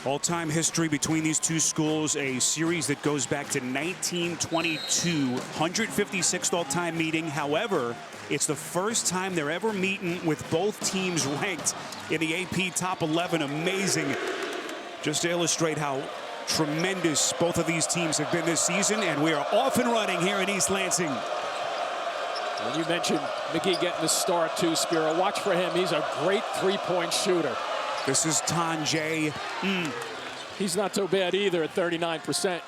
All-time history between these two schools, a series that goes back to 1922, 156th all-time meeting. However, it's the first time they're ever meeting with both teams ranked in the AP Top 11. Amazing. Just to illustrate how tremendous both of these teams have been this season, and we are off and running here in East Lansing. And you mentioned McGee getting the start too, Spiro. Watch for him. He's a great three-point shooter. This is Tanjay. He's not so bad either at 39%.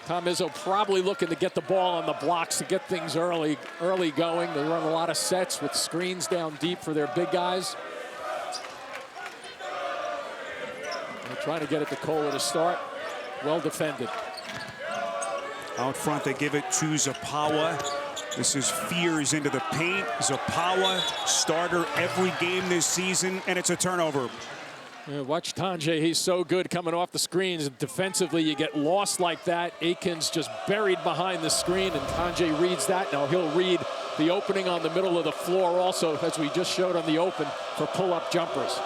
Tom Izzo probably looking to get the ball on the blocks to get things early going. They run a lot of sets with screens down deep for their big guys. They're trying to get it to Kohler to start. Well defended. Out front, they give it to Zapawa. This is Fears into the paint. Zapawa, starter every game this season, and it's a turnover. Yeah, watch Tanjay, he's so good coming off the screens. Defensively, you get lost like that. Akins just buried behind the screen, and Tanjay reads that. Now he'll read the opening on the middle of the floor also, as we just showed on the open, for pull-up jumpers.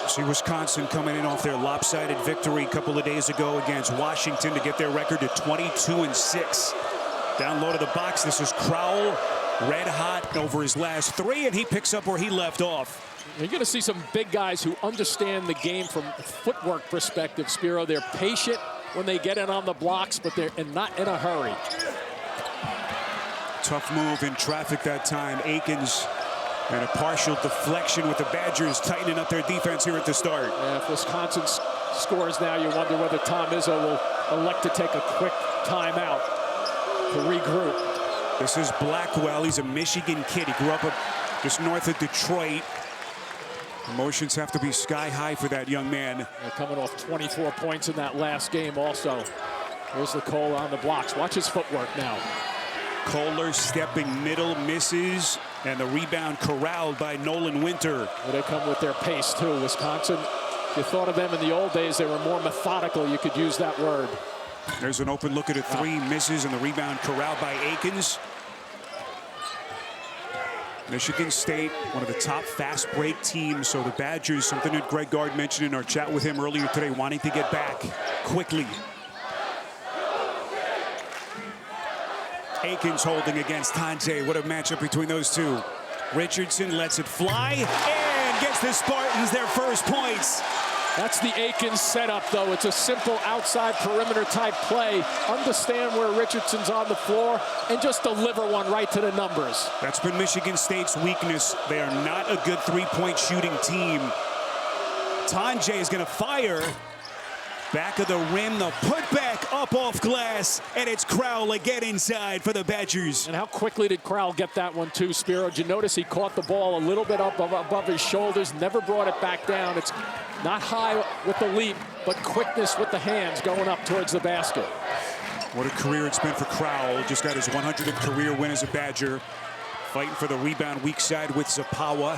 See Wisconsin coming in off their lopsided victory a couple of days ago against Washington to get their record to 22-6. Down low to the box, this is Crowell, red hot over his last three, and he picks up where he left off. You're going to see some big guys who understand the game from a footwork perspective, Spiro. They're patient when they get in on the blocks, but they're not in a hurry. Tough move in traffic that time. Akins and a partial deflection with the Badgers tightening up their defense here at the start. Yeah, if Wisconsin scores now, you wonder whether Tom Izzo will elect to take a quick timeout to regroup. This is Blackwell. He's a Michigan kid. He grew up just north of Detroit. Emotions have to be sky high for that young man. They're coming off 24 points in that last game also. Here's the Kohler on the blocks. Watch his footwork now. Kohler stepping middle, misses, and the rebound corralled by Nolan Winter. Well, they come with their pace too. Wisconsin, if you thought of them in the old days, they were more methodical. You could use that word. There's an open look at a three, misses, and the rebound corralled by Akins. Michigan State, one of the top fast break teams. So the Badgers, something that Greg Gard mentioned in our chat with him earlier today, wanting to get back quickly. Akins holding against Tanjay. What a matchup between those two. Richardson lets it fly and gets the Spartans their first points. That's the Akins setup, though. It's a simple outside perimeter type play. Understand where Richardson's on the floor and just deliver one right to the numbers. That's been Michigan State's weakness. They are not a good three-point shooting team. Tanjay is going to fire. Back of the rim, the putback up off glass, and it's Crowell again inside for the Badgers. And how quickly did Crowell get that one too, Spiro? Did you notice he caught the ball a little bit up above his shoulders, never brought it back down. It's not high with the leap, but quickness with the hands going up towards the basket. What a career it's been for Crowell. Just got his 100th career win as a Badger. Fighting for the rebound weak side with Zapawa.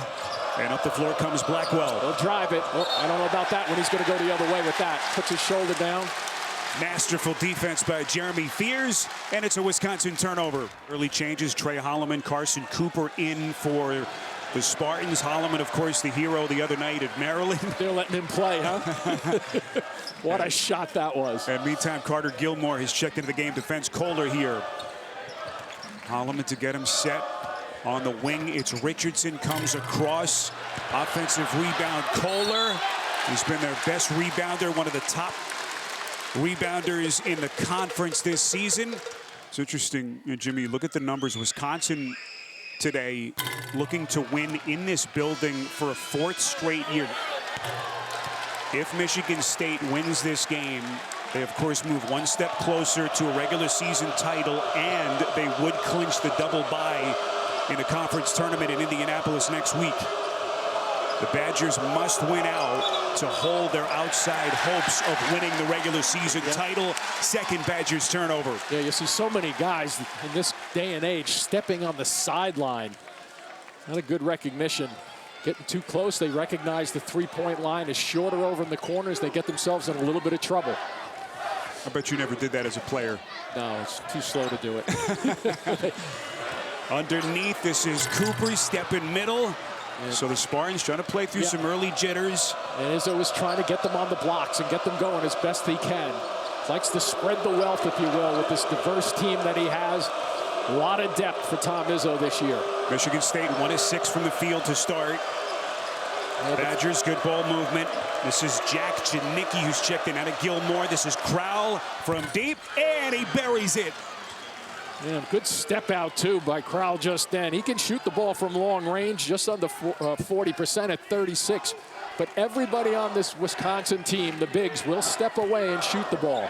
And up the floor comes Blackwell. He'll drive it. Oh, I don't know about that one. He's going to go the other way with that. Puts his shoulder down. Masterful defense by Jeremy Fears, and it's a Wisconsin turnover. Early changes, Trey Holloman, Carson Cooper in for the Spartans. Holloman, of course, the hero the other night at Maryland. They're letting him play, huh? What a shot that was. And meantime, Carter Gilmore has checked into the game. Defense Kohler here. Holloman to get him set. On the wing, it's Richardson, comes across. Offensive rebound, Kohler. He's been their best rebounder, one of the top rebounders in the conference this season. It's interesting, Jimmy, look at the numbers. Wisconsin today looking to win in this building for a fourth straight year. If Michigan State wins this game, they, of course, move one step closer to a regular season title, and they would clinch the double bye in the conference tournament in Indianapolis next week. The Badgers must win out to hold their outside hopes of winning the regular season title. Second Badgers turnover. Yeah, you see so many guys in this day and age stepping on the sideline. Not a good recognition. Getting too close, they recognize the three-point line is shorter over in the corners. They get themselves in a little bit of trouble. I bet you never did that as a player. No, it's too slow to do it. Underneath, this is Cooper, step in middle. So the Spartans trying to play through some early jitters. And Izzo is trying to get them on the blocks and get them going as best he can. Likes to spread the wealth, if you will, with this diverse team that he has. A lot of depth for Tom Izzo this year. Michigan State 1 of 6 from the field to start. Badgers, good ball movement. This is Jaxon Kohler who's checked in out of Gilmore. This is Crowell from deep, and he buries it. Yeah, good step out, too, by Crowell just then. He can shoot the ball from long range, just under 40% at 36. But everybody on this Wisconsin team, the bigs, will step away and shoot the ball.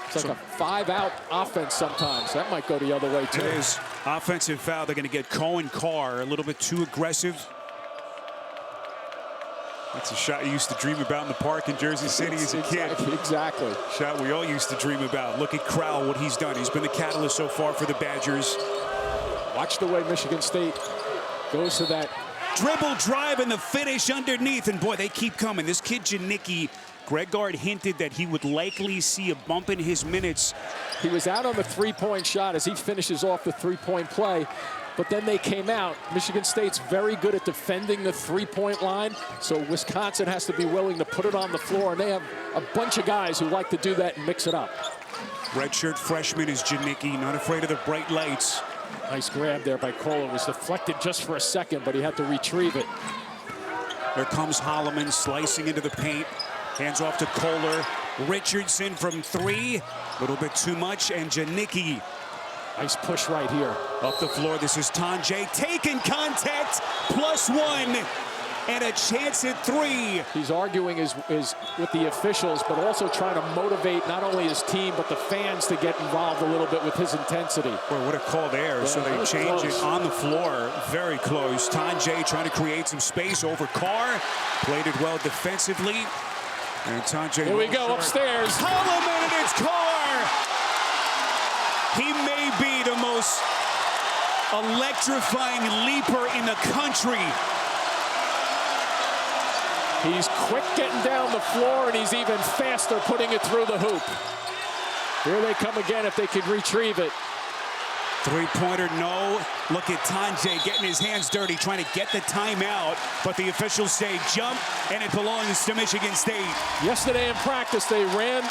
It's like a 5-out offense sometimes. That might go the other way, too. It is. Offensive foul. They're going to get Cohen Carr a little bit too aggressive. That's a shot you used to dream about in the park in Jersey City as a kid. Exactly. Shot we all used to dream about. Look at Crowell, what he's done. He's been the catalyst so far for the Badgers. Watch the way Michigan State goes to that. Dribble, drive, and the finish underneath. And, boy, they keep coming. This kid, Janicki, Greg Gard hinted that he would likely see a bump in his minutes. He was out on the three-point shot as he finishes off the three-point play. But then they came out. Michigan State's very good at defending the three-point line, so Wisconsin has to be willing to put it on the floor, and they have a bunch of guys who like to do that and mix it up. Redshirt freshman is Janicki, not afraid of the bright lights. Nice grab there by Kohler. It was deflected just for a second, but he had to retrieve it. There comes Holloman slicing into the paint. Hands off to Kohler. Richardson from 3. A little bit too much, and Janicki. Nice push right here. Up the floor, this is Tanjay taking contact, +1, and a chance at 3. He's arguing is with the officials, but also trying to motivate not only his team, but the fans to get involved a little bit with his intensity. Boy, what a call there. Yeah, so they change it on the floor. Very close. Tanjay trying to create some space over Carr. Played it well defensively. And Tanjay. Here we go, upstairs. Holloman, and it's Carr. He may be the most electrifying leaper in the country. He's quick getting down the floor, and he's even faster putting it through the hoop. Here they come again if they can retrieve it. Three-pointer, no. Look at Tanjay getting his hands dirty, trying to get the timeout, but the officials say jump, and it belongs to Michigan State. Yesterday in practice, they ran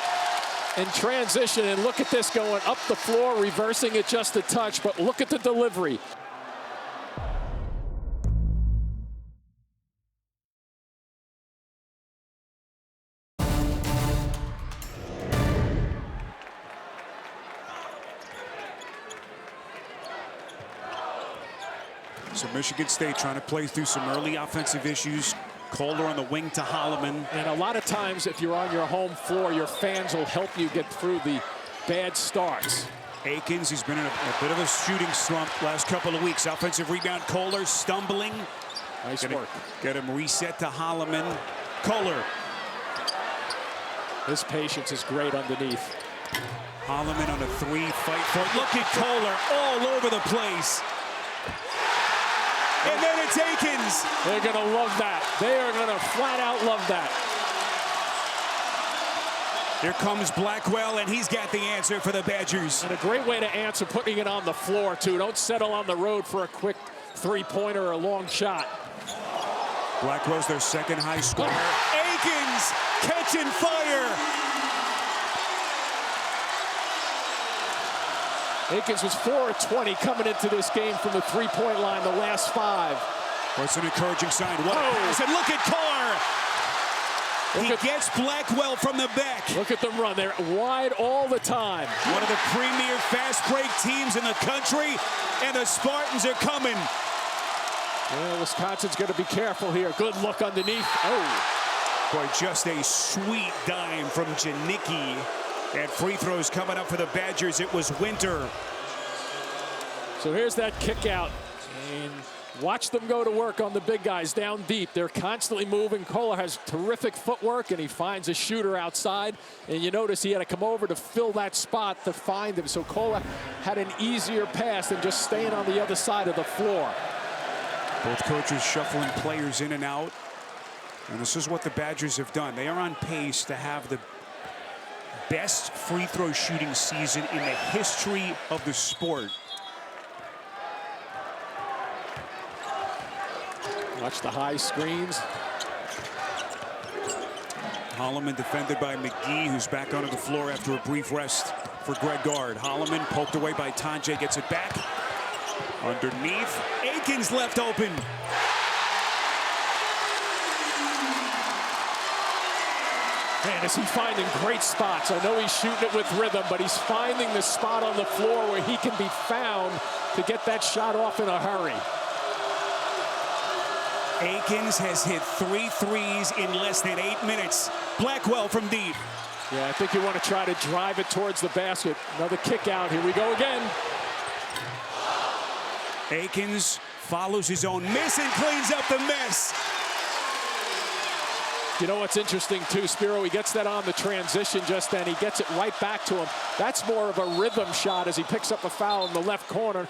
in transition, and look at this going up the floor, reversing it just a touch, but look at the delivery. So Michigan State trying to play through some early offensive issues. Kohler on the wing to Holloman. And a lot of times, if you're on your home floor, your fans will help you get through the bad starts. Akins, he's been in a bit of a shooting slump last couple of weeks. Offensive rebound, Kohler stumbling. Nice work. Get him reset to Holloman. Kohler. His patience is great underneath. Holloman on a 3, fight for it. Look at Kohler all over the place. And then it's Akins. They're going to love that. They are going to flat out love that. Here comes Blackwell, and he's got the answer for the Badgers. And a great way to answer, putting it on the floor, too. Don't settle on the road for a quick three-pointer or a long shot. Blackwell's their second high scorer. Akins catching fire. Akins was 4 of 20 coming into this game from the three-point line the last 5. What's an encouraging sign? What a pass, and look at Carr. He gets Blackwell from the back. Look at them run. They're wide all the time. One of the premier fast break teams in the country, and the Spartans are coming. Well, Wisconsin's going to be careful here. Good look underneath. Oh. Boy, just a sweet dime from Janicki. And free throws coming up for the Badgers. It was Winter. So here's that kick out. And watch them go to work on the big guys down deep. They're constantly moving. Kohler has terrific footwork, and he finds a shooter outside. And you notice he had to come over to fill that spot to find him. So Kohler had an easier pass than just staying on the other side of the floor. Both coaches shuffling players in and out. And this is what the Badgers have done. They are on pace to have the best free throw shooting season in the history of the sport. Watch the high screens. Holloman defended by McGee, who's back onto the floor after a brief rest for Greg Gard. Holloman poked away by Tanjay, gets it back. Underneath, Akins left open. Man, is he finding great spots. I know he's shooting it with rhythm, but he's finding the spot on the floor where he can be found to get that shot off in a hurry. Akins has hit 3 threes in less than 8 minutes. Blackwell from deep. Yeah, I think you want to try to drive it towards the basket. Another kick out. Here we go again. Akins follows his own miss and cleans up the mess. You know what's interesting too, Spiro, he gets that on the transition just then. He gets it right back to him. That's more of a rhythm shot as he picks up a foul in the left corner.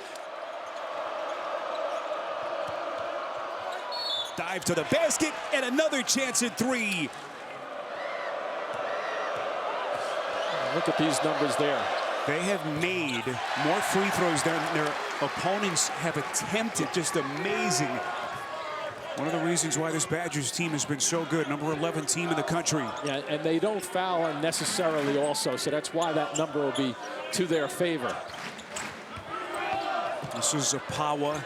Dive to the basket and another chance at 3. Look at these numbers there. They have made more free throws than their opponents have attempted. Just amazing. One of the reasons why this Badgers team has been so good. Number 11 team in the country. Yeah, and they don't foul unnecessarily also, so that's why that number will be to their favor. This is Apawa.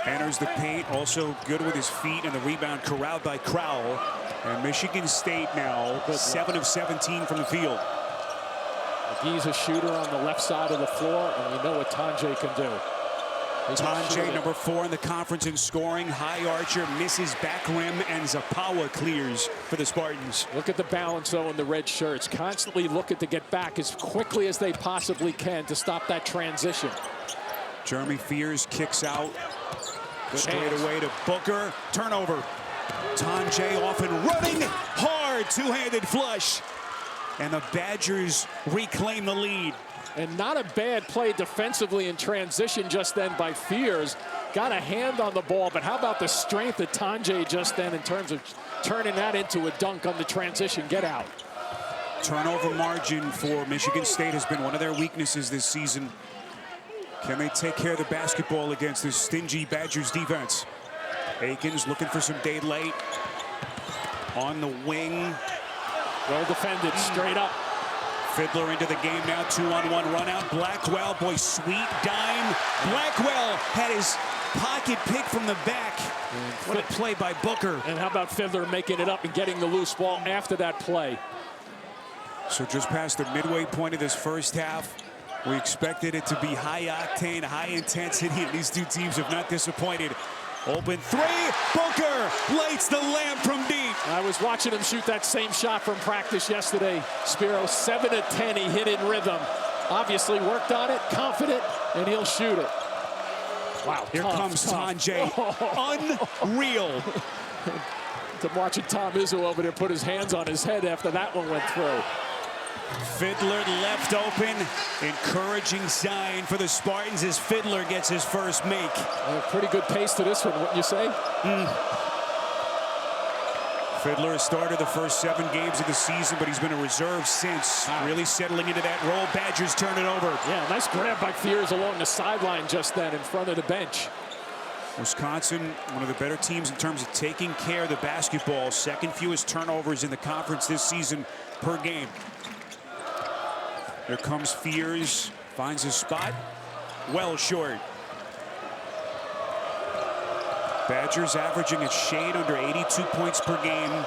Enters the paint, also good with his feet, and the rebound corralled by Crowell. And Michigan State now 7 of 17 from the field. McGee's a shooter on the left side of the floor, and we know what Tanjay can do. Tanjay, number 4 in the conference in scoring. High archer, misses back rim, and Zapawa clears for the Spartans. Look at the balance, though, in the red shirts. Constantly looking to get back as quickly as they possibly can to stop that transition. Jeremy Fears kicks out. Straight hands. away to Booker. Turnover. Tanjay off and running hard. Two-handed flush. And the Badgers reclaim the lead. And not a bad play defensively in transition just then by Fears. Got a hand on the ball, but how about the strength of Tanjay just then in terms of turning that into a dunk on the transition get out. Turnover margin for Michigan State has been one of their weaknesses this season. Can they take care of the basketball against this stingy Badgers defense? Akins looking for some daylight. On the wing. Well defended, straight up. Fiddler into the game now, 2-on-1 run out. Blackwell, boy, sweet dime. Blackwell had his pocket pick from the back. What a play by Booker. And how about Fiddler making it up and getting the loose ball after that play? So just past the midway point of this first half, we expected it to be high octane, high intensity, and these two teams have not disappointed. Open 3, Booker lights the lamp from deep. I was watching him shoot that same shot from practice yesterday. Spiro, 7 of 10, he hit in rhythm. Obviously worked on it, confident, and he'll shoot it. Wow, here comes Tanjay. Unreal. I'm watching Tom Izzo over there put his hands on his head after that one went through. Fiddler left open. Encouraging sign for the Spartans as Fiddler gets his first make. Pretty good pace to this one, wouldn't you say? Fiddler has started the first 7 games of the season, but he's been a reserve since. Really settling into that role. Badgers turn it over. Yeah, nice grab by Fears along the sideline just then in front of the bench. Wisconsin, one of the better teams in terms of taking care of the basketball. Second fewest turnovers in the conference this season per game. Here comes Fears, finds his spot, well short. Badgers averaging a shade under 82 points per game.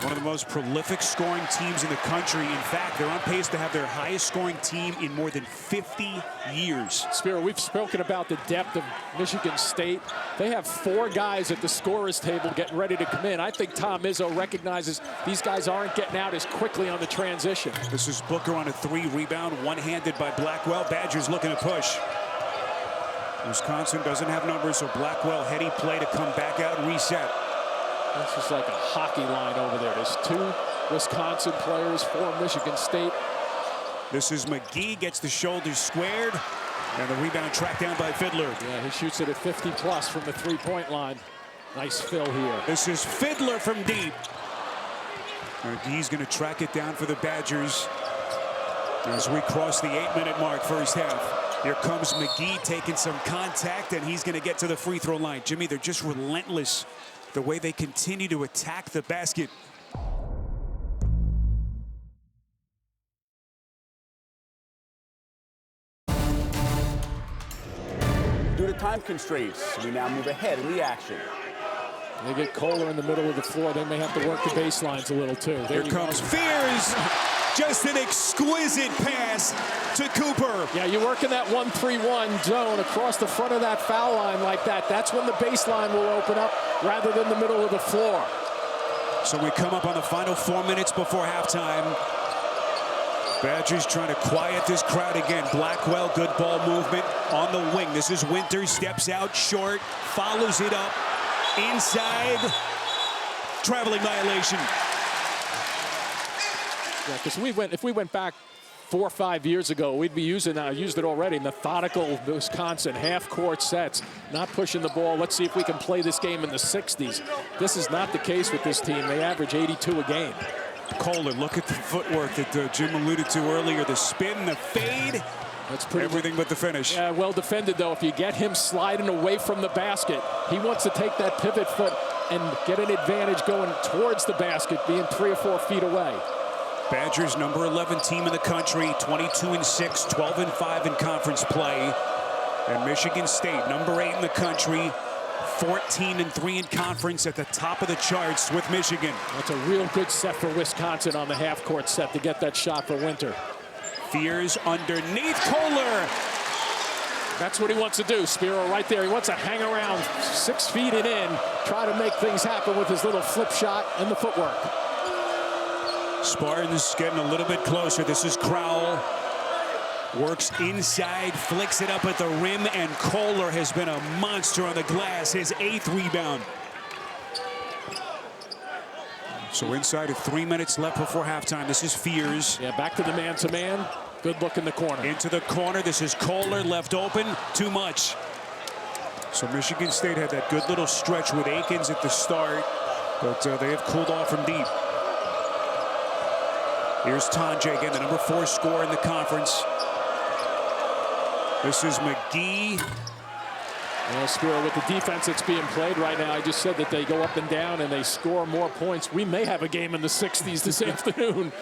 One of the most prolific scoring teams in the country. In fact, they're on pace to have their highest scoring team in more than 50 years. Spiro, we've spoken about the depth of Michigan State. They have 4 guys at the scorer's table getting ready to come in. I think Tom Izzo recognizes these guys aren't getting out as quickly on the transition. This is Booker on a 3 rebound, one-handed by Blackwell. Badgers looking to push. Wisconsin doesn't have numbers, so Blackwell heady play to come back out and reset. This is like a hockey line over there. There's 2 Wisconsin players, 4 Michigan State. This is McGee, gets the shoulders squared, and the rebound tracked down by Fiddler. Yeah, he shoots it at 50+ from the 3-point line. Nice fill here. This is Fiddler from deep. McGee's going to track it down for the Badgers as we cross the 8-minute mark first half. Here comes McGee taking some contact, and he's going to get to the free throw line. Jimmy, they're just relentless the way they continue to attack the basket. Due to time constraints, we now move ahead in the action. They get Kohler in the middle of the floor. They may have to work the baselines a little, too. Here comes Fears. Just an exquisite pass to Cooper. Yeah, you work in that 1-3-1 zone across the front of that foul line like that. That's when the baseline will open up rather than the middle of the floor. So we come up on the final 4 minutes before halftime. Badgers trying to quiet this crowd again. Blackwell, good ball movement on the wing. This is Winters, steps out short, follows it up, inside, traveling violation. Yeah, because if we went back 4 or 5 years ago, we'd be using, used it already, methodical Wisconsin half-court sets, not pushing the ball. Let's see if we can play this game in the 60s. This is not the case with this team. They average 82 a game. Kohler, look at the footwork that Jim alluded to earlier. The spin, the fade. That's pretty everything but the finish. Yeah, well defended, though. If you get him sliding away from the basket, he wants to take that pivot foot and get an advantage going towards the basket, being 3 or 4 feet away. Badgers, number 11 team in the country, 22-6, 12-5 in conference play. And Michigan State, number 8 in the country, 14-3 in conference, at the top of the charts with Michigan. That's a real good set for Wisconsin on the half-court set to get that shot for Winter. Fears underneath Kohler. That's what he wants to do, Spiro, right there. He wants to hang around 6 feet and in, try to make things happen with his little flip shot and the footwork. Spartans getting a little bit closer. This is Crowell. Works inside, flicks it up at the rim, and Kohler has been a monster on the glass, his 8th rebound. So inside of 3 minutes left before halftime. This is Fears. Yeah, back to the man-to-man. Good look in the corner. Into the corner. This is Kohler, left open. Too much. So Michigan State had that good little stretch with Akins at the start, but they have cooled off from deep. Here's Tonje again, the number 4 scorer in the conference. This is McGee. Well, Spiro, with the defense that's being played right now, I just said that they go up and down and they score more points. We may have a game in the 60s this afternoon.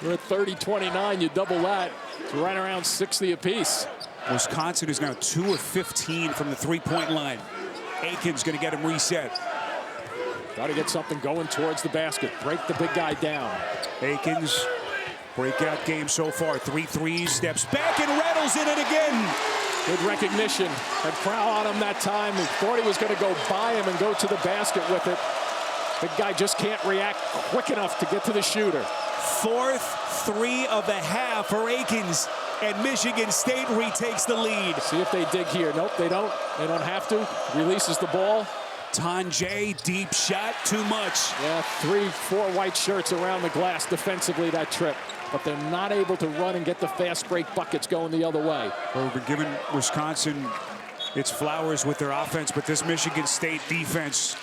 We're at 30-29. You double that, it's right around 60 apiece. Wisconsin is now 2 of 15 from the three-point line. Akins going to get him reset. Got to get something going towards the basket. Break the big guy down. Akins, breakout game so far. 3 threes, steps back and rattles in it again. Good recognition. Had Crowell on him that time. He thought he was going to go by him and go to the basket with it. Big guy just can't react quick enough to get to the shooter. 4th 3 of the half for Akins, and Michigan State retakes the lead. See if they dig here. Nope, they don't. They don't have to. Releases the ball. Tonje, deep shot, too much. Yeah, 3, 4 white shirts around the glass defensively that trip. But they're not able to run and get the fast break buckets going the other way. Well, we've been giving Wisconsin its flowers with their offense, but this Michigan State defense,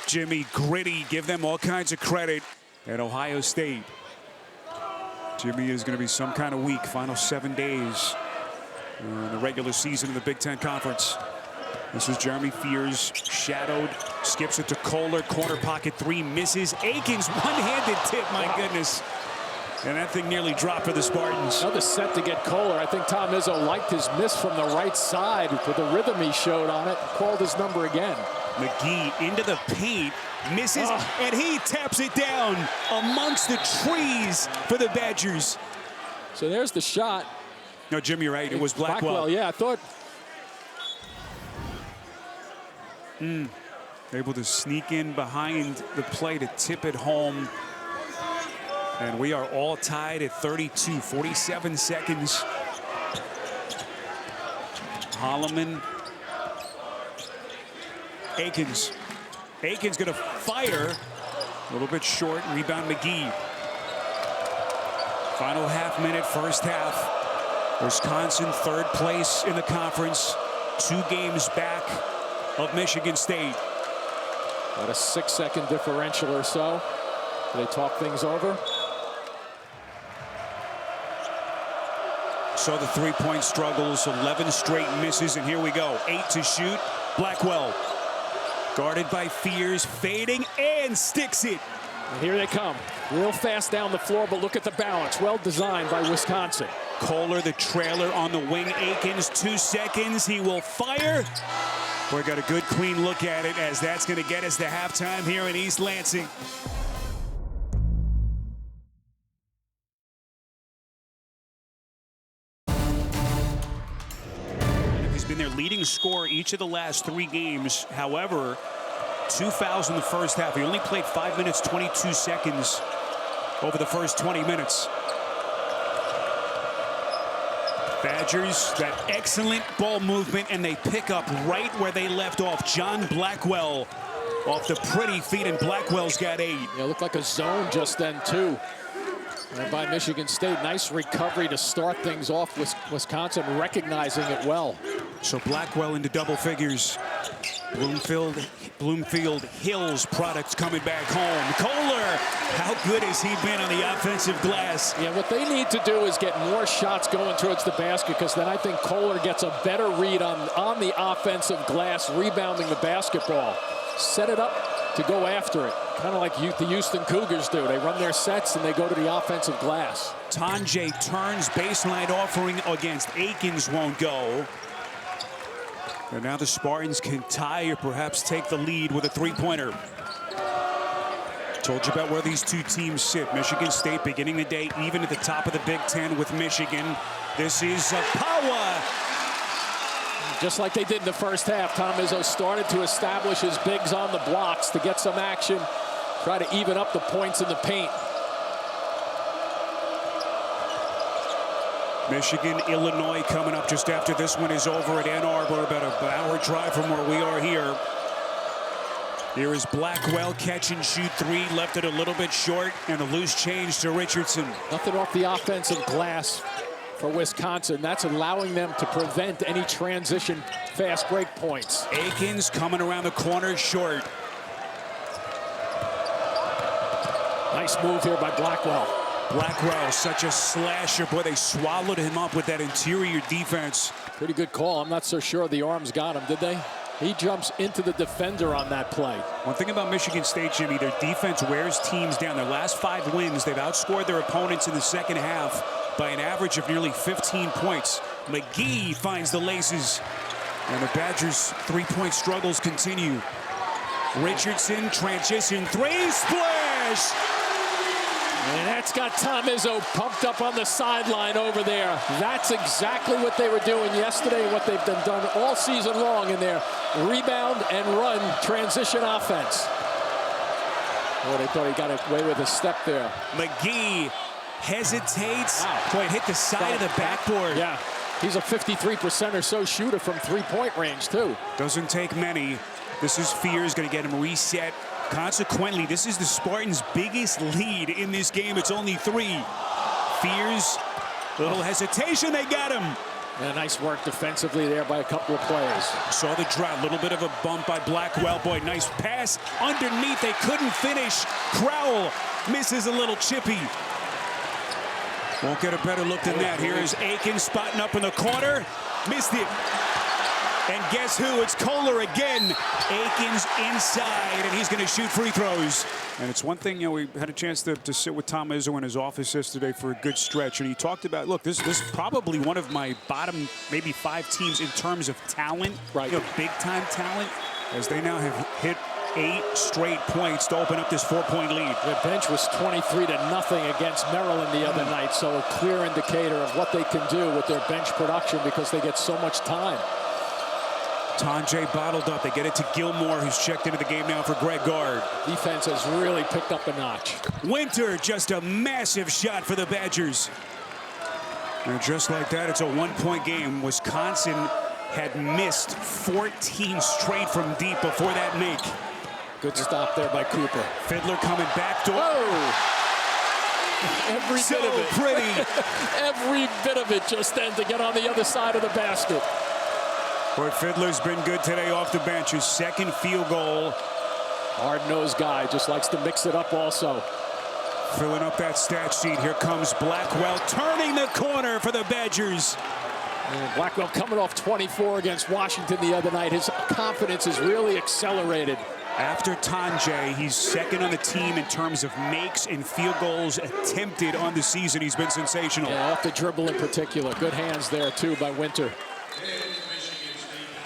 Jimmy, gritty, give them all kinds of credit. At Ohio State, Jimmy is going to be some kind of week. Final 7 days in the regular season of the Big Ten Conference. This is Jeremy Fears, shadowed, skips it to Kohler, corner pocket 3, misses. Akins, one-handed tip, my goodness. And that thing nearly dropped for the Spartans. Another set to get Kohler. I think Tom Izzo liked his miss from the right side for the rhythm he showed on it. Called his number again. McGee into the paint, misses, and he taps it down amongst the trees for the Badgers. So there's the shot. No, Jim, you're right. It was Blackwell. Yeah, I thought. Able to sneak in behind the play to tip it home. And we are all tied at 32, 47 seconds. Holloman. Akins. Akins going to fire. A little bit short. Rebound McGee. Final half minute, first half. Wisconsin 3rd place in the conference. 2 games back of Michigan State. About a 6-second differential or so. Do they talk things over? So the three-point struggles, 11 straight misses, and here we go. 8 to shoot. Blackwell guarded by Fears, fading and sticks it. And here they come. Real fast down the floor, but look at the balance. Well designed by Wisconsin. Kohler, the trailer on the wing. Akins, 2 seconds. He will fire. We got a good, clean look at it, as that's going to get us to halftime here in East Lansing. He's been their leading scorer each of the last 3 games. However, 2 fouls in the first half. He only played 5 minutes, 22 seconds over the first 20 minutes. Badgers, that excellent ball movement, and they pick up right where they left off. John Blackwell off the pretty feet, and Blackwell's got 8. Yeah, looked like a zone just then, too. Right by Michigan State. Nice recovery to start things off with Wisconsin, recognizing it well. So Blackwell into double figures. Bloomfield Hills products coming back home. Kohler, how good has he been on the offensive glass? Yeah, what they need to do is get more shots going towards the basket, because then I think Kohler gets a better read on the offensive glass, rebounding the basketball. Set it up to go after it. Kind of like the Houston Cougars do. They run their sets and they go to the offensive glass. Tanjay turns, baseline offering against Akins won't go. And now the Spartans can tie or perhaps take the lead with a three-pointer. Told you about where these two teams sit. Michigan State beginning the day even at the top of the Big Ten with Michigan. This is Power. Just like they did in the first half, Tom Izzo started to establish his bigs on the blocks to get some action, try to even up the points in the paint. Michigan, Illinois coming up just after this one is over at Ann Arbor, about an hour drive from where we are here. Here is Blackwell, catch and shoot 3, left it a little bit short, and a loose change to Richardson. Nothing off the offensive glass for Wisconsin. That's allowing them to prevent any transition fast break points. Akins coming around the corner short. Nice move here by Blackwell. Blackwell, such a slasher. Boy, they swallowed him up with that interior defense. Pretty good call. I'm not so sure the arms got him, did they? He jumps into the defender on that play. One thing about Michigan State, Jimmy, their defense wears teams down. Their last 5 wins, they've outscored their opponents in the second half by an average of nearly 15 points. McGee finds the laces, and the Badgers' three-point struggles continue. Richardson, transition 3, splash! And that's got Tom Izzo pumped up on the sideline over there. That's exactly what they were doing yesterday, what they've done all season long in their rebound and run transition offense. Oh, they thought he got away with a step there. McGee hesitates. Wow. Boy, it hit the side of the backboard. Yeah, he's a 53% or so shooter from three-point range, too. Doesn't take many. This is Fears, going to get him reset. Consequently, this is the Spartans' biggest lead in this game. It's only 3. Fears, little hesitation, they got him. Yeah, nice work defensively there by a couple of players. Saw the drought, little bit of a bump by Blackwell. Boy, nice pass underneath. They couldn't finish. Crowell misses a little chippy. Won't get a better look than that. Here is Akins spotting up in the corner. Missed it. And guess who? It's Kohler again. Akins inside, and he's going to shoot free throws. And it's one thing, you know, we had a chance to sit with Tom Izzo in his office yesterday for a good stretch, and he talked about, look, this is probably one of my bottom maybe 5 teams in terms of talent, right? You know, big-time talent, as they now have hit 8 straight points to open up this 4-point lead. The bench was 23-0 against Maryland the other night, so a clear indicator of what they can do with their bench production because they get so much time. Tanjay bottled up. They get it to Gilmore, who's checked into the game now for Greg Gard. Defense has really picked up a notch. Winter, just a massive shot for the Badgers. And just like that, it's a 1-point game. Wisconsin had missed 14 straight from deep before that make. Good stop there by Cooper. Fiddler coming back door. Oh! Every so bit of it. Pretty. Every bit of it just then to get on the other side of the basket. Boy, Fiddler's been good today off the bench. His 2nd field goal. Hard-nosed guy, just likes to mix it up also. Filling up that stat sheet. Here comes Blackwell turning the corner for the Badgers. And Blackwell coming off 24 against Washington the other night. His confidence is really accelerated. After Tanjay, he's second on the team in terms of makes and field goals attempted on the season. He's been sensational. Yeah, off the dribble in particular. Good hands there, too, by Winter.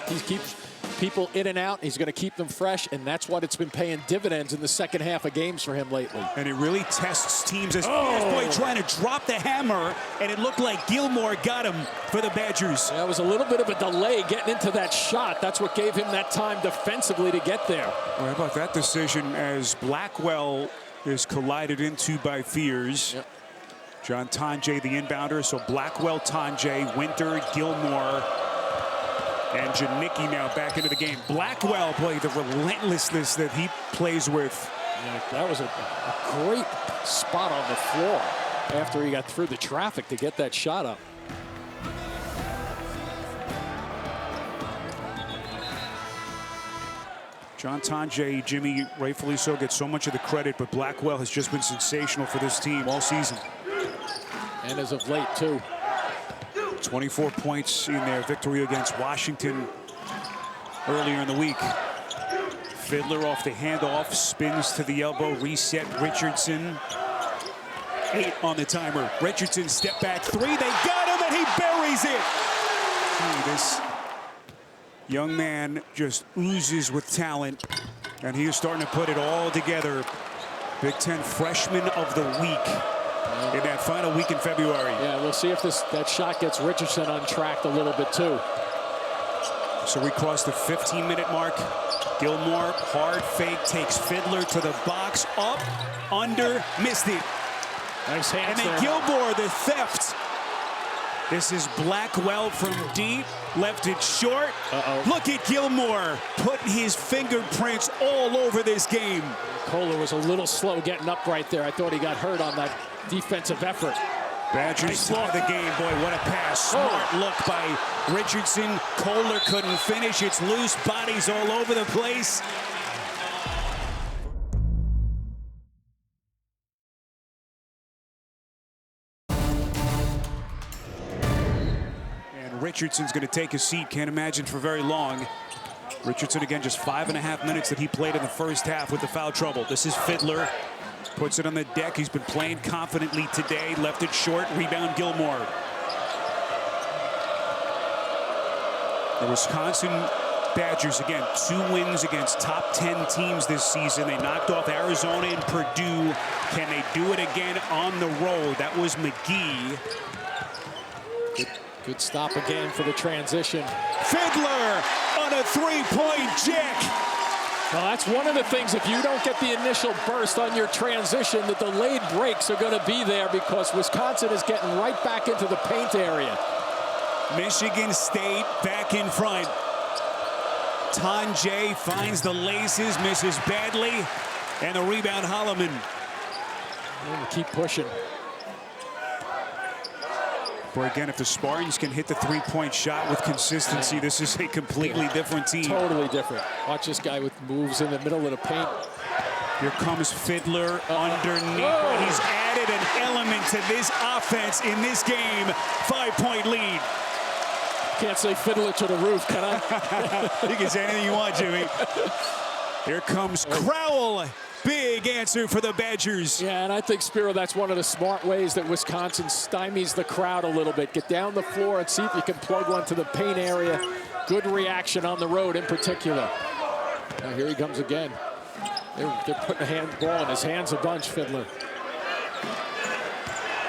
He keeps people in and out. He's going to keep them fresh, and that's what it's been paying dividends in the second half of games for him lately. And it really tests teams as boy trying to drop the hammer, and it looked like Gilmore got him for the Badgers. That was a little bit of a delay getting into that shot. That's what gave him that time defensively to get there. Well, how about that decision as Blackwell is collided into by Fears. Yep. John Tanjay, the inbounder, so Blackwell, Tanjay, Winter, Gilmore, and Janicki now back into the game. Blackwell, boy, the relentlessness that he plays with. Yeah, that was a great spot on the floor after he got through the traffic to get that shot up. John Tanjay, Jimmy, rightfully so, gets so much of the credit, but Blackwell has just been sensational for this team all season. And as of late, too. 24 points in their victory against Washington earlier in the week. Fiddler off the handoff, spins to the elbow, reset Richardson. 8 on the timer. Richardson step back 3, they got him and he buries it. This young man just oozes with talent, and he is starting to put it all together. Big Ten Freshman of the Week in that final week in February. Yeah, we'll see if that shot gets Richardson untracked a little bit too. So we crossed the 15-minute mark. Gilmore, hard fake, takes Fiddler to the box, up, under, missed it. Nice hands and then there. Gilmore, the theft. This is Blackwell from deep, left it short. Look at Gilmore putting his fingerprints all over this game. Kohler was a little slow getting up right there. I thought he got hurt on that defensive effort. Badgers saw the game. Boy, what a pass. Smart look by Richardson. Kohler couldn't finish. It's loose. Bodies all over the place. And Richardson's going to take a seat. Can't imagine for very long. Richardson, again, just 5.5 minutes that he played in the first half with the foul trouble. This is Fiddler. Puts it on the deck. He's been playing confidently today. Left it short. Rebound Gilmore. The Wisconsin Badgers, again, 2 wins against top 10 teams this season. They knocked off Arizona and Purdue. Can they do it again on the road? That was McGee. Good stop again for the transition. Fiddler on a 3-point jack. Well, that's one of the things, if you don't get the initial burst on your transition, the delayed breaks are going to be there because Wisconsin is getting right back into the paint area. Michigan State back in front. Tanjay finds the laces, misses badly, and the rebound Holloman. Keep pushing. Boy, again, if the Spartans can hit the 3-point shot with consistency, this is a completely different team. Totally different. Watch this guy with moves in the middle of the paint. Here comes Fiddler underneath. He's added an element to this offense in this game. 5-point lead. Can't say Fiddler to the roof, can I? You can say anything you want, Jimmy. Here comes Crowell. Big answer for the Badgers. Yeah, and I think, Spiro, that's one of the smart ways that Wisconsin stymies the crowd a little bit. Get down the floor and see if you can plug one to the paint area. Good reaction on the road in particular. Now here he comes again. They're putting a ball in his hands a bunch, Fiddler.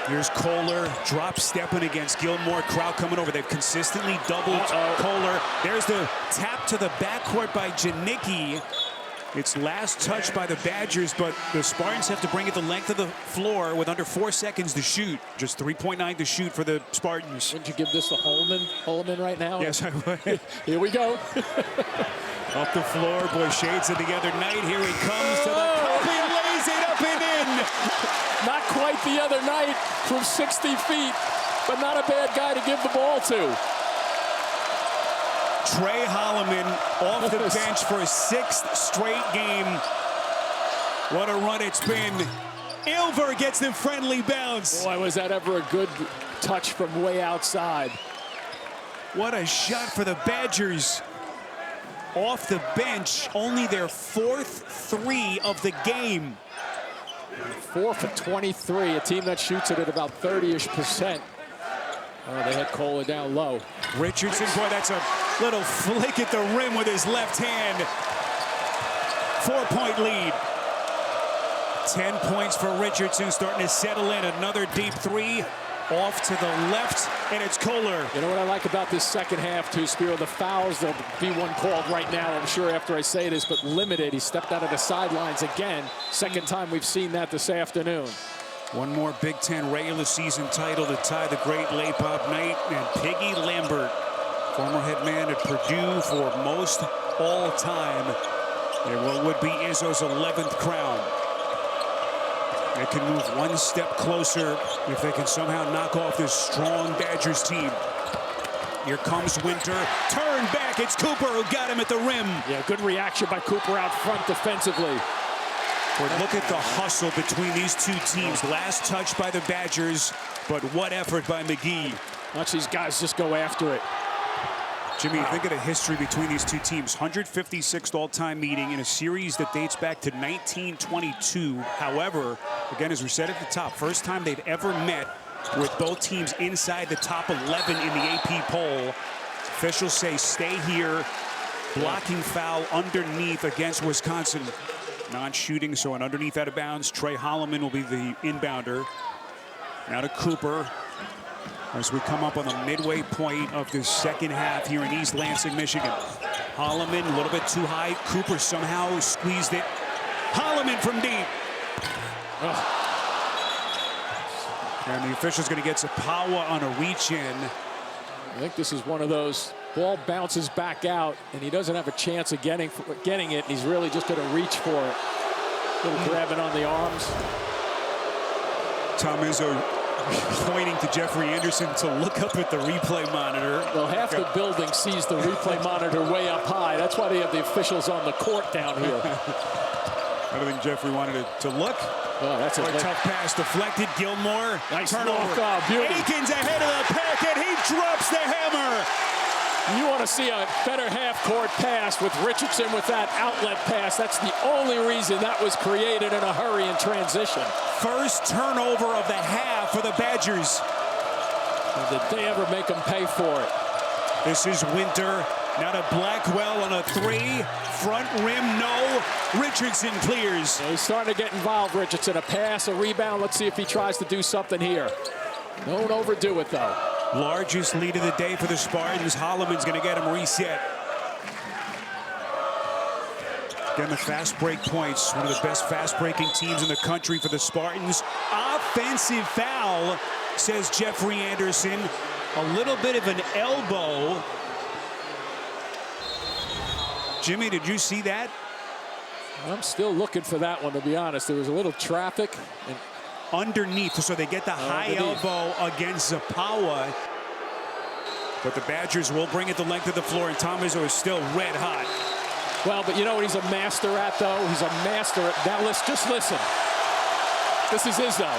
Here's Kohler, drop stepping against Gilmore. Crowd coming over. They've consistently doubled Kohler. There's the tap to the backcourt by Janicki. It's last touch by the Badgers, but the Spartans have to bring it the length of the floor with under 4 seconds to shoot. Just 3.9 to shoot for the Spartans. Wouldn't you give this to Holloman right now? Yes, I would. Here we go. Off the floor, boy, shades of the other night. Here he comes to the cup and lays it up and in. Not quite the other night from 60 feet, but not a bad guy to give the ball to. Trey Holloman off the bench for a 6th straight game. What a run it's been. Ilver gets the friendly bounce. Boy, was that ever a good touch from way outside. What a shot for the Badgers. Off the bench, only their 4th 3 of the game. 4 for 23, a team that shoots it at about 30-ish%. Oh, they had Kohler down low. Richardson, boy, that's a little flick at the rim with his left hand. 4-point lead. 10 points for Richardson, starting to settle in. Another deep 3 off to the left, and it's Kohler. You know what I like about this second half, too, Spiro? The fouls, there'll be one called right now, I'm sure, after I say this, but limited. He stepped out of the sidelines again. Second time we've seen that this afternoon. One more Big Ten regular season title to tie the great Lapop Knight and Piggy Lambert, former head man at Purdue for most all time, and what would be Izzo's 11th crown. They can move one step closer if they can somehow knock off this strong Badgers team. Here comes Winter. Turn back. It's Cooper who got him at the rim. Yeah, good reaction by Cooper out front defensively. But look at the hustle between these two teams. Last touch by the Badgers, but what effort by McGee. Watch these guys just go after it. Jimmy, think of the history between these two teams. 156th all-time meeting in a series that dates back to 1922. However, again, as we said at the top, first time they've ever met with both teams inside the top 11 in the AP poll. Officials say stay here. Blocking foul underneath against Wisconsin. Non-shooting, so an underneath out of bounds. Trey Holloman will be the inbounder. Now to Cooper. As we come up on the midway point of the second half here in East Lansing, Michigan. Holloman a little bit too high. Cooper somehow squeezed it. Holloman from deep. And the official's going to get Zapawa on a reach in. I think this is one of those ball bounces back out, and he doesn't have a chance of getting it. He's really just going to reach for it. Little grabbing on the arms. Tom Izzo pointing to Jeffrey Anderson to look up at the replay monitor. Well, half the building sees the replay monitor way up high. That's why they have the officials on the court down here. I don't think Jeffrey wanted to look. Oh, that's a tough pass deflected. Gilmore. Nice turnover. Oh, beauty. Akins ahead of the pack, and he drops the hammer. You want to see a better half-court pass with Richardson with that outlet pass. That's the only reason that was created in a hurry in transition. First turnover of the half for the Badgers. And did they ever make them pay for it? This is Winter. Now to Blackwell on a 3. Front rim, no. Richardson clears. Yeah, he's starting to get involved, Richardson. A pass, a rebound. Let's see if he tries to do something here. Don't overdo it, though. Largest lead of the day for the Spartans. Holloman's going to get him reset. Again, the fast break points. One of the best fast breaking teams in the country for the Spartans. Offensive foul, says Jeffrey Anderson. A little bit of an elbow. Jimmy, did you see that? I'm still looking for that one, to be honest. There was a little traffic. And underneath, so they get the high elbow against Zapawa. But the Badgers will bring it the length of the floor, and Tom Izzo is still red hot. Well, but you know what he's a master at, though? He's a master at... Now, let's just listen. This is Izzo.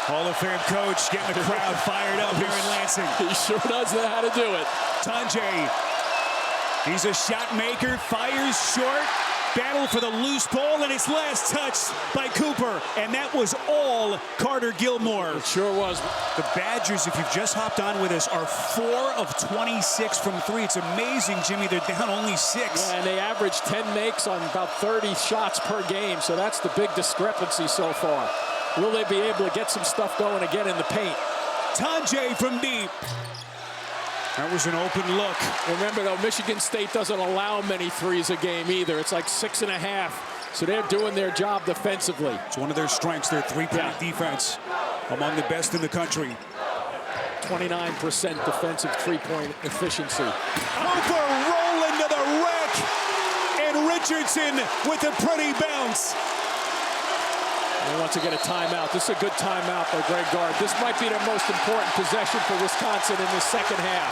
Hall of Fame coach getting the crowd fired up here in Lansing. He sure does know how to do it. Tanjay. He's a shot maker, fires short, battle for the loose ball, and it's last touched by Cooper. And that was all Carter Gilmore. It sure was. The Badgers, if you've just hopped on with us, are 4 of 26 from 3. It's amazing, Jimmy. They're down only 6. Yeah, and they average 10 makes on about 30 shots per game, so that's the big discrepancy so far. Will they be able to get some stuff going again in the paint? Tanjay from deep. That was an open look. Remember, though, Michigan State doesn't allow many threes a game either. It's like 6.5. So they're doing their job defensively. It's one of their strengths, their three-point defense. Among the best in the country. 29% defensive three-point efficiency. Cooper rolling to the rack. And Richardson with a pretty bounce. They want to get a timeout. This is a good timeout by Greg Gard. This might be their most important possession for Wisconsin in the second half.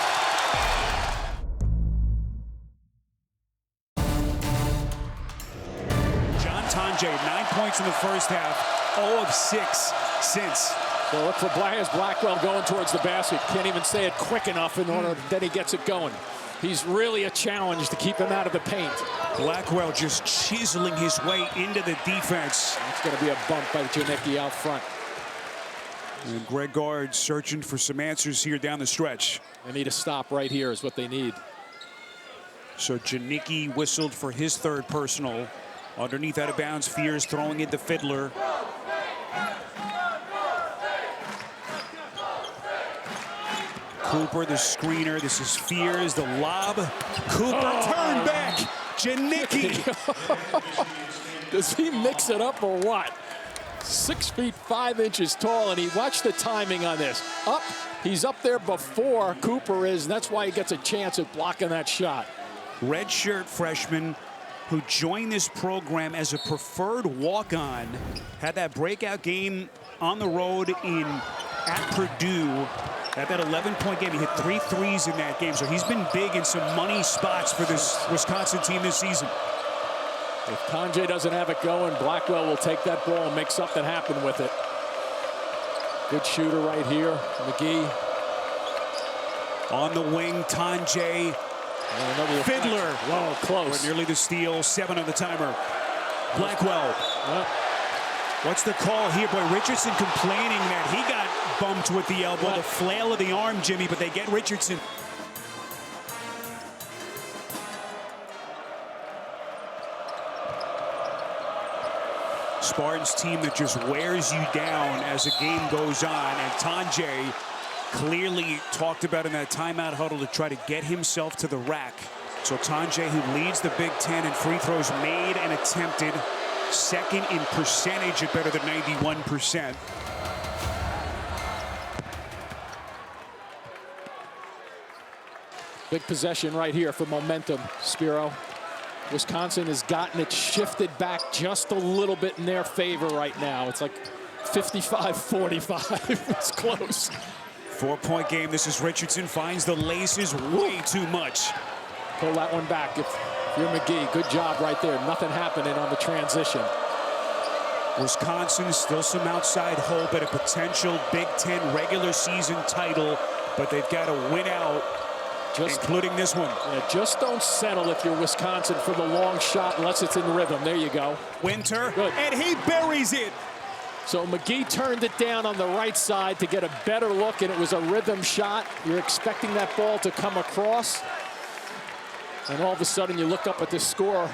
Tanjay, 9 points in the first half, 0 of 6 since. Well, look for Blackwell going towards the basket. Can't even say it quick enough in order that he gets it going. He's really a challenge to keep him out of the paint. Blackwell just chiseling his way into the defense. It's going to be a bump by Janicki out front. And Greg Gard searching for some answers here down the stretch. They need a stop right here is what they need. So Janicki whistled for his third personal. Underneath, out of bounds, Fears throwing it to Fiddler. Cooper, the screener. This is Fears, the lob. Cooper, turn back. Janicki. Does he mix it up or what? 6 feet 5 inches tall, and he watched the timing on this. He's up there before Cooper is, and that's why he gets a chance at blocking that shot. Redshirt freshman who joined this program as a preferred walk-on, had that breakout game on the road at Purdue. At that 11-point game, he hit 3 threes in that game. So he's been big in some money spots for this Wisconsin team this season. If Tanjay doesn't have it going, Blackwell will take that ball and make something happen with it. Good shooter right here, McGee. On the wing, Tanjay. Fiddler. Whoa, close. We're nearly the steal, 7 on the timer. Blackwell. What's the call here? Boy, Richardson complaining that he got bumped with the elbow, the flail of the arm, Jimmy, but they get Richardson. Spartans team that just wears you down as the game goes on, and Tanjay clearly talked about in that timeout huddle to try to get himself to the rack. So Tanjay, who leads the Big Ten in free throws made and attempted, second in percentage at better than 91%. Big possession right here for momentum, Spiro. Wisconsin has gotten it shifted back just a little bit in their favor right now. It's like 55-45. It's close. 4-point game. This is Richardson. Finds the laces way too much. Pull that one back if you're McGee. Good job right there. Nothing happening on the transition. Wisconsin still some outside hope at a potential Big Ten regular season title, but they've got to win out, including this one. Yeah, just don't settle if you're Wisconsin for the long shot unless it's in rhythm. There you go. Winter, good. And he buries it. So McGee turned it down on the right side to get a better look, and it was a rhythm shot. You're expecting that ball to come across, and all of a sudden you look up at the score,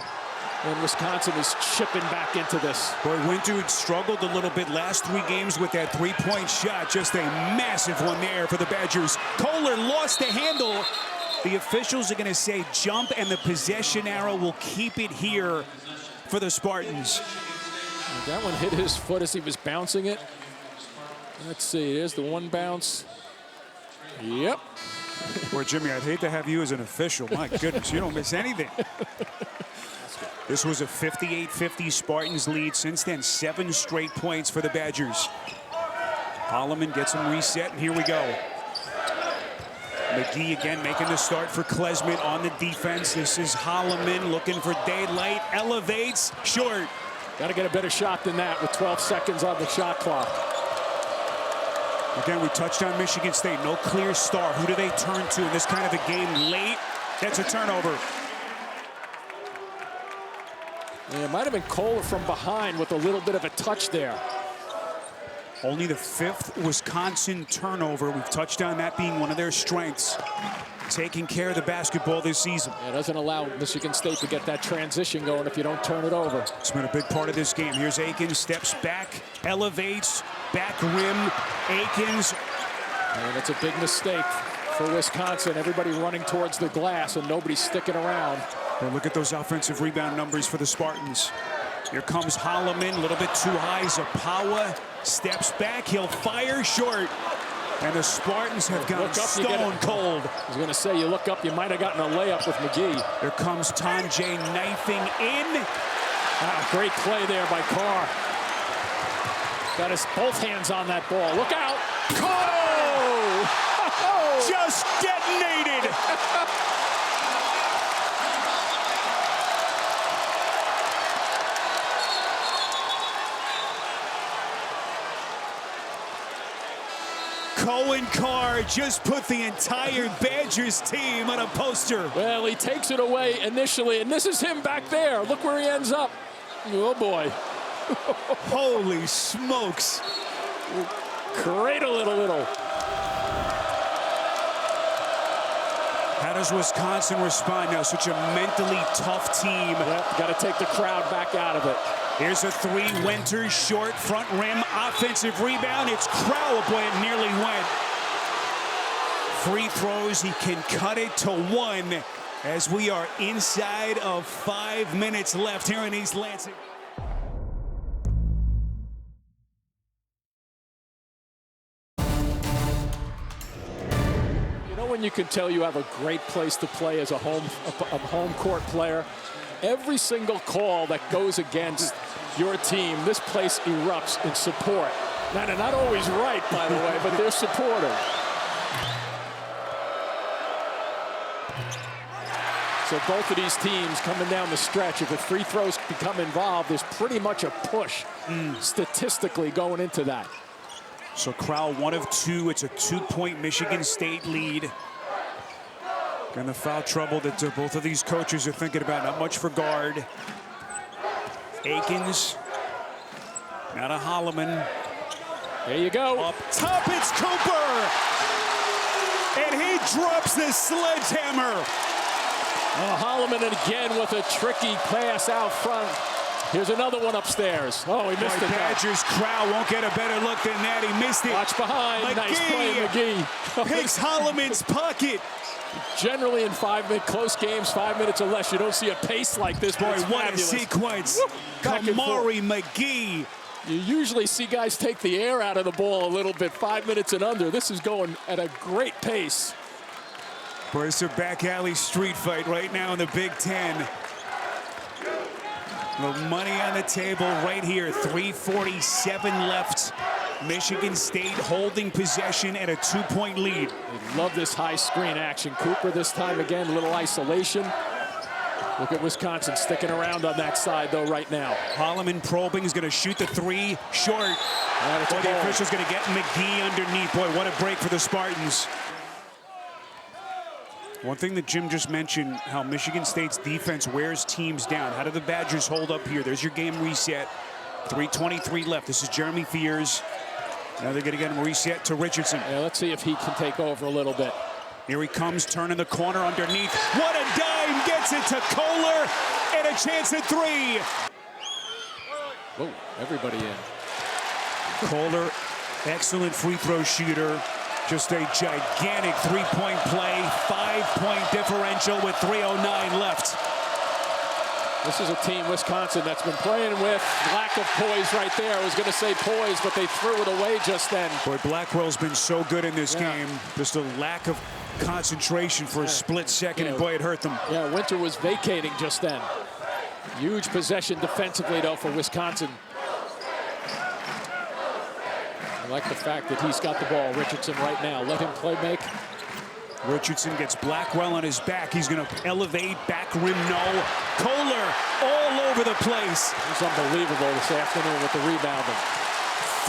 and Wisconsin is chipping back into this. Boy, Winter had struggled a little bit last 3 games with that 3-point shot. Just a massive one there for the Badgers. Kohler lost the handle. The officials are going to say jump, and the possession arrow will keep it here for the Spartans. That one hit his foot as he was bouncing it. Let's see, there's the one bounce. Yep. Boy, Jimmy, I'd hate to have you as an official. My goodness, you don't miss anything. This was a 58-50 Spartans lead. Since then, 7 straight points for the Badgers. Holloman gets him reset, and here we go. McGee again making the start for Klesmit on the defense. This is Holloman looking for daylight, elevates, short. Got to get a better shot than that with 12 seconds on the shot clock. Again, we touched on Michigan State. No clear star. Who do they turn to in this kind of a game late? That's a turnover. Yeah, it might have been Kohler from behind with a little bit of a touch there. Only the 5th Wisconsin turnover. We've touched on that being one of their strengths. Taking care of the basketball this season. Yeah, it doesn't allow Michigan State to get that transition going if you don't turn it over. It's been a big part of this game. Here's Akins, steps back, elevates, back rim, Akins. And it's a big mistake for Wisconsin. Everybody running towards the glass and nobody sticking around. Well, look at those offensive rebound numbers for the Spartans. Here comes Holloman, a little bit too high. Zapawa steps back, he'll fire short. And the Spartans have gone stone cold. I was going to say, you look up, you might have gotten a layup with McGee. Here comes Tanjay knifing in. Great play there by Carr. Got his both hands on that ball. Look out. Oh! Just detonated. Cohen Carr just put the entire Badgers team on a poster. Well, he takes it away initially, and this is him back there. Look where he ends up. Oh, boy. Holy smokes. Cradle it a little. How does Wisconsin respond now? Such a mentally tough team. Yep, got to take the crowd back out of it. Here's a three. Winters short, front rim, offensive rebound. It's Crowell. Boy, it nearly went. Free throws, he can cut it to one as we are inside of 5 minutes left here in East Lansing. You know when you can tell you have a great place to play as a home court player? Every single call that goes against your team, this place erupts in support. Now, they're not always right, by the way, but they're supportive. So both of these teams coming down the stretch, if the free throws become involved, there's pretty much a push statistically going into that. So Crowell 1 of 2. It's a 2-point Michigan State lead. And the foul trouble that both of these coaches are thinking about. Not much for guard. Akins. Now to Holloman. There you go. Up top, it's Cooper. And he drops the sledgehammer. Oh, Holloman again with a tricky pass out front. Here's another one upstairs. Oh, he missed it. Badgers Crowell won't get a better look than that. He missed it. Watch behind. McGee Nice play, McGee. picks Holloman's pocket. Generally in close games, 5 minutes or less, you don't see a pace like this. Boy, what fabulous. a sequence. Kamari McGee. You usually see guys take the air out of the ball a little bit, 5 minutes and under. This is going at a great pace. Boy, it's a back alley street fight right now in the Big Ten. The money on the table right here. 3:47 left. Michigan State holding possession at a 2-point lead. They love this high screen action. Cooper this time again, a little isolation. Look at Wisconsin sticking around on that side though right now. Holloman probing, is going to shoot the three, short. Boy, the official's going to get McGee underneath. Boy, what a break for the Spartans. One thing that Jim just mentioned, how Michigan State's defense wears teams down. How do the Badgers hold up here? There's your game reset. 3:23 left. This is Jeremy Fears. Now they're going to get him reset to Richardson. Yeah, let's see if he can take over a little bit. Here he comes, turning the corner underneath. What a dime! Gets it to Kohler, and a chance at three. Whoa, everybody in. Kohler, excellent free throw shooter. Just a gigantic three-point play, 5-point differential with 3:09 left. This is a team, Wisconsin, that's been playing with lack of poise right there. I was going to say poise, but they threw it away just then. Boy, Blackwell's been so good in this game. Just a lack of concentration for a split second, and boy, it hurt them. Yeah, Winter was vacating just then. Huge possession defensively, though, for Wisconsin. I like the fact that he's got the ball, Richardson, right now. Let him play make. Richardson gets Blackwell on his back. He's going to elevate, back rim, no. Kohler all over the place. It's unbelievable this afternoon with the rebounding.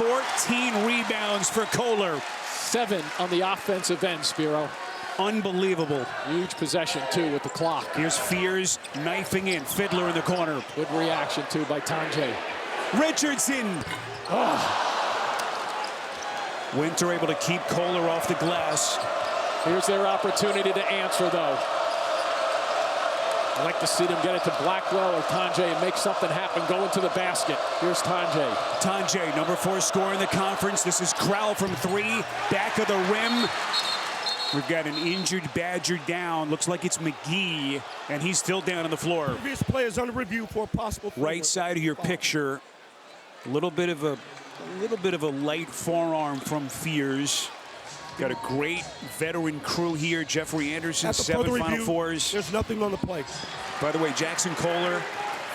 14 rebounds for Kohler. 7 on the offensive end, Spiro. Unbelievable. Huge possession, too, with the clock. Here's Fears knifing in. Fiddler in the corner. Good reaction, too, by Tanjay. Richardson. Oh. Winter able to keep Kohler off the glass. Here's their opportunity to answer, though. I'd like to see them get it to Blackwell or Tanjay and make something happen, go into the basket. Here's Tanjay. Tanjay, number 4 scorer in the conference. This is Crowell from 3, back of the rim. We've got an injured Badger down. Looks like it's McGee, and he's still down on the floor. Previous players under review for possible. Right side of your picture, a little bit of a light forearm from Fears. Got a great veteran crew here. Jeffrey Anderson, 7 Final Fours. There's nothing on the play. By the way, Jaxon Kohler,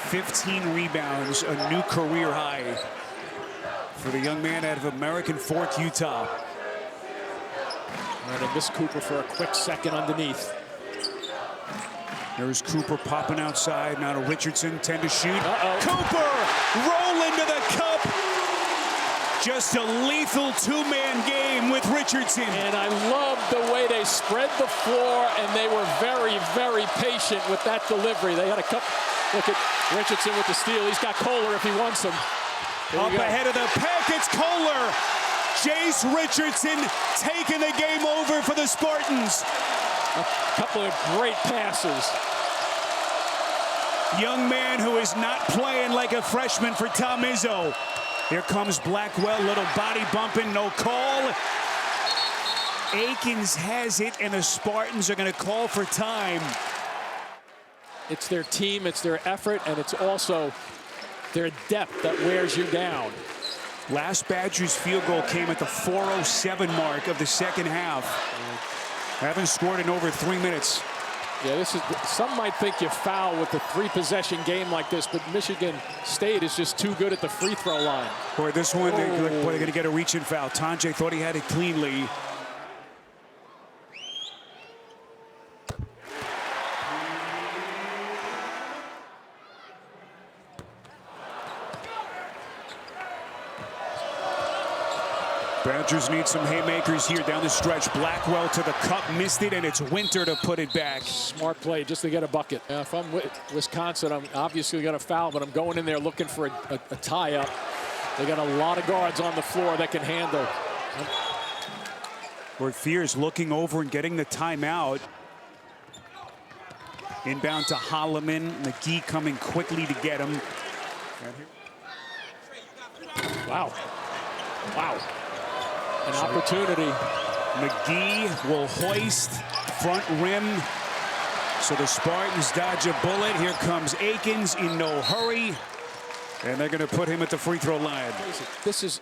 15 rebounds, a new career high for the young man out of American Fork, Utah. And miss Cooper for a quick second underneath. There's Cooper popping outside. Now to Richardson, 10 to shoot. Uh-oh. Cooper roll into the cup. just a lethal two-man game with Richardson. And I love the way they spread the floor, and they were very, very patient with that delivery. They had a couple. Look at Richardson with the steal. He's got Kohler if he wants him. Up ahead of the pack, it's Kohler. Jace Richardson taking the game over for the Spartans. A couple of great passes. Young man who is not playing like a freshman for Tom Izzo. Here comes Blackwell, little body bumping, no call. Akins has it, and the Spartans are going to call for time. It's their team, it's their effort, and it's also their depth that wears you down. Last Badgers field goal came at the 4:07 mark of the second half. Haven't scored in over 3 minutes. Yeah, this is. Some might think you foul with a 3-possession game like this, but Michigan State is just too good at the free throw line. Boy, this one, they're going to get a reach-in foul. Tanjay thought he had it cleanly. Badgers need some haymakers here down the stretch. Blackwell to the cup, missed it, and it's Winter to put it back. Smart play just to get a bucket. If I'm Wisconsin, I'm obviously going to foul, but I'm going in there looking for a tie-up. They got a lot of guards on the floor that can handle. Where Fears looking over and getting the timeout. Inbound to Holloman. McGee coming quickly to get him. Wow. Wow. An opportunity. McGee will hoist front rim. So the Spartans dodge a bullet. Here comes Akins in no hurry. And they're going to put him at the free throw line. This is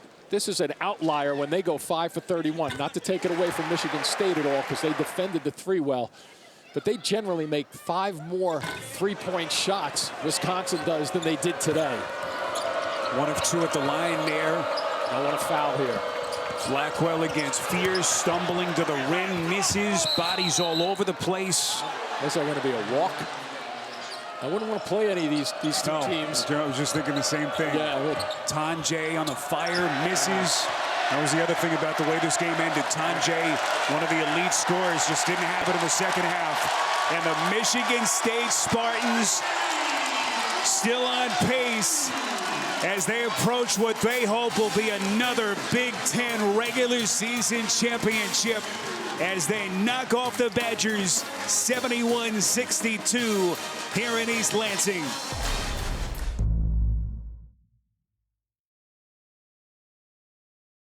an outlier when they go 5 for 31. Not to take it away from Michigan State at all, because they defended the three well. But they generally make 5 more three-point shots, Wisconsin does, than they did today. 1 of 2 at the line there. I want to foul here. Blackwell against Fears, stumbling to the rim, misses, bodies all over the place. Is there going to be a walk? I wouldn't want to play any of these two teams. I was just thinking the same thing. Yeah, Tanjay on the fire, misses. That was the other thing about the way this game ended. Tanjay, one of the elite scorers, just didn't have it in the second half. And the Michigan State Spartans still on pace as they approach what they hope will be another Big Ten regular season championship as they knock off the Badgers 71-62 here in East Lansing.